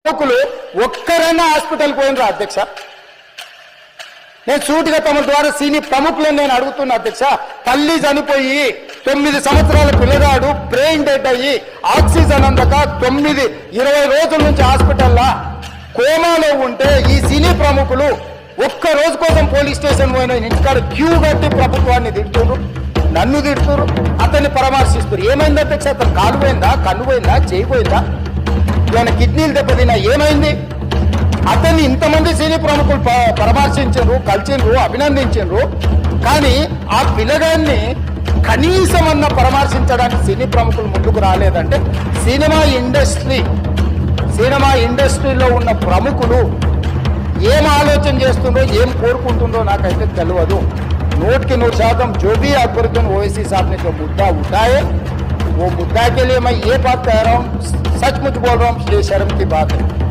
ఒక్కరైనా హాస్పిటల్ పోయినరా అధ్యక్ష? నేను సూటిగా తమ ద్వారా సీని ప్రముఖులను నేను అడుగుతున్నా అధ్యక్ష. తల్లి చనిపోయి 9 సంవత్సరాల పిల్లగాడు బ్రెయిన్ డెడ్ అయ్యి ఆక్సిజన్ అందక 20 రోజుల నుంచి హాస్పిటల్లా కోమాలో ఉంటే ఈ సినీ ప్రముఖులు ఒక్క రోజు కోసం పోలీస్ స్టేషన్ పోయిన ఇంటికాడ క్యూ కట్టి ప్రభుత్వాన్ని తిడుతున్నారు, నన్ను తిడుతున్నారు, అతన్ని పరామర్శిస్తారు. ఏమైంది అధ్యక్ష? అతను కాలు పోయిందా, కన్ను పోయిందా, చేయి పోయిందా, ఏమైనా కిడ్నీలు దెబ్బతిన్నా, ఏమైంది? అతన్ని ఇంతమంది సినీ ప్రముఖులు పరామర్శించారు, కలిసిండ్రు, అభినందించారు. కానీ ఆ పిల్లగాన్ని కనీసం అన్న పరామర్శించడానికి సినీ ప్రముఖులు ముందుకు రాలేదంటే సినిమా ఇండస్ట్రీలో ఉన్న ప్రముఖులు ఏం ఆలోచన చేస్తుందో, ఏం కోరుకుంటుందో నాకైతే తెలియదు. 100% जो भी अकबरुद्दीन ओवैसी साहब ने जो मुद्दा उठाए वो मुद्दा के लिए मैं ये बात कह रहा हूँ, सचमुच बोल रहा हूँ, ये शर्म की बात है।